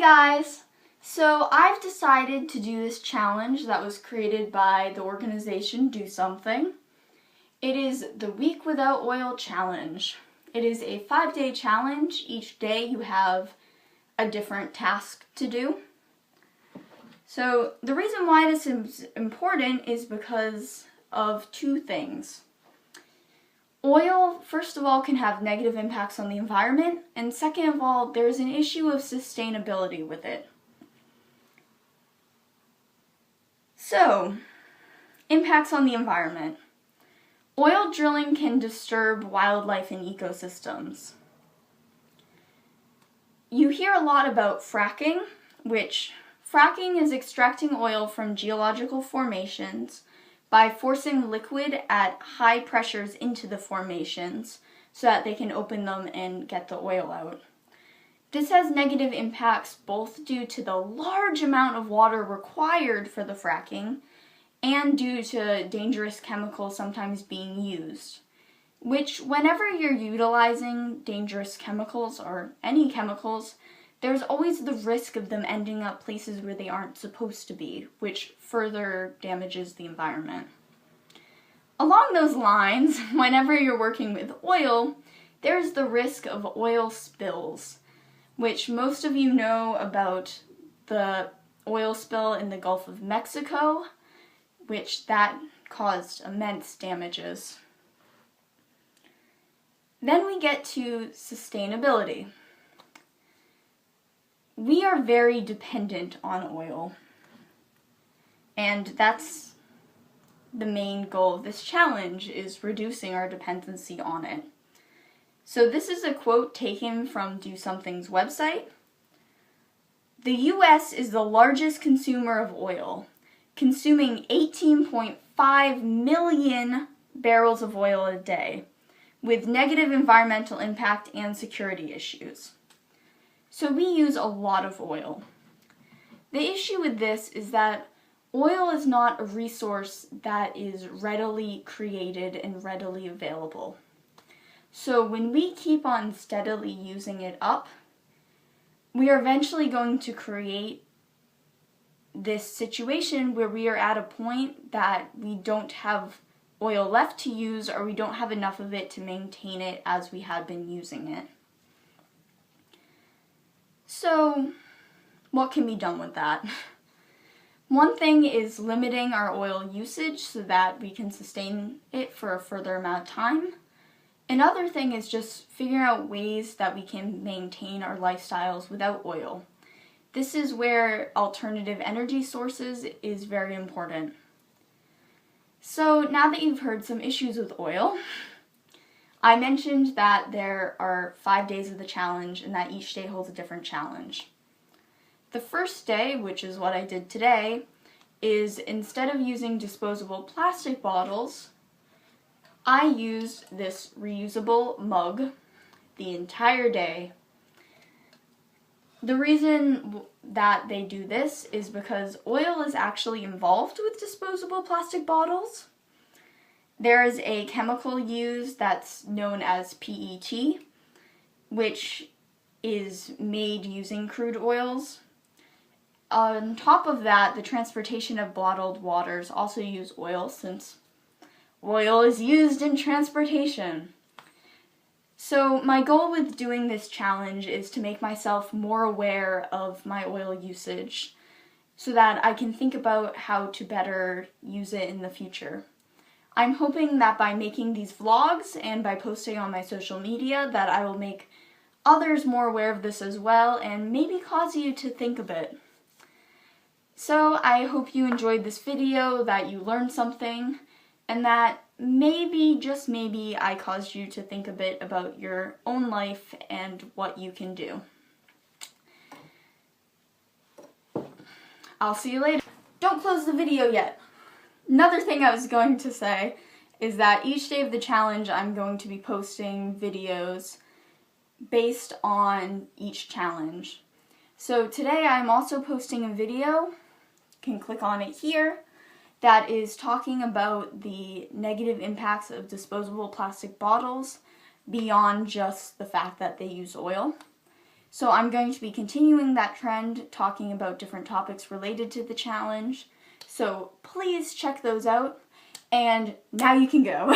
guys! So I've decided to do this challenge that was created by the organization Do Something. It is the Week Without Oil Challenge. It is a 5-day challenge. Each day you have a different task to do. So the reason why this is important is because of two things. Oil, first of all, can have negative impacts on the environment, and second of all, there's an issue of sustainability with it. So, impacts on the environment. Oil drilling can disturb wildlife and ecosystems. You hear a lot about fracking, which fracking is extracting oil from geological formations by forcing liquid at high pressures into the formations so that they can open them and get the oil out. This has negative impacts both due to the large amount of water required for the fracking and due to dangerous chemicals sometimes being used, which whenever you're utilizing dangerous chemicals or any chemicals, there's always the risk of them ending up places where they aren't supposed to be, which further damages the environment. Along those lines, whenever you're working with oil, there's the risk of oil spills, which most of you know about the oil spill in the Gulf of Mexico, which that caused immense damages. Then we get to sustainability. We are very dependent on oil, and that's the main goal of this challenge, is reducing our dependency on it. So this is a quote taken from Do Something's website. The U.S. is the largest consumer of oil, consuming 18.5 million barrels of oil a day, with negative environmental impact and security issues. So we use a lot of oil. The issue with this is that oil is not a resource that is readily created and readily available. So when we keep on steadily using it up, we are eventually going to create this situation where we are at a point that we don't have oil left to use, or we don't have enough of it to maintain it as we had been using it. So, what can be done with that? One thing is limiting our oil usage so that we can sustain it for a further amount of time. Another thing is just figuring out ways that we can maintain our lifestyles without oil. This is where alternative energy sources is very important. So now that you've heard some issues with oil, I mentioned that there are 5 days of the challenge and that each day holds a different challenge. The first day, which is what I did today, is instead of using disposable plastic bottles, I used this reusable mug the entire day. The reason that they do this is because oil is actually involved with disposable plastic bottles. There is a chemical used that's known as PET, which is made using crude oils. On top of that, the transportation of bottled waters also use oil, since oil is used in transportation. So my goal with doing this challenge is to make myself more aware of my oil usage so that I can think about how to better use it in the future. I'm hoping that by making these vlogs and by posting on my social media that I will make others more aware of this as well and maybe cause you to think a bit. So I hope you enjoyed this video, that you learned something, and that maybe, just maybe, I caused you to think a bit about your own life and what you can do. I'll see you later. Don't close the video yet. Another thing I was going to say is that each day of the challenge I'm going to be posting videos based on each challenge. So today I'm also posting a video, you can click on it here, that is talking about the negative impacts of disposable plastic bottles beyond just the fact that they use oil. So I'm going to be continuing that trend, talking about different topics related to the challenge. So please check those out, and now you can go.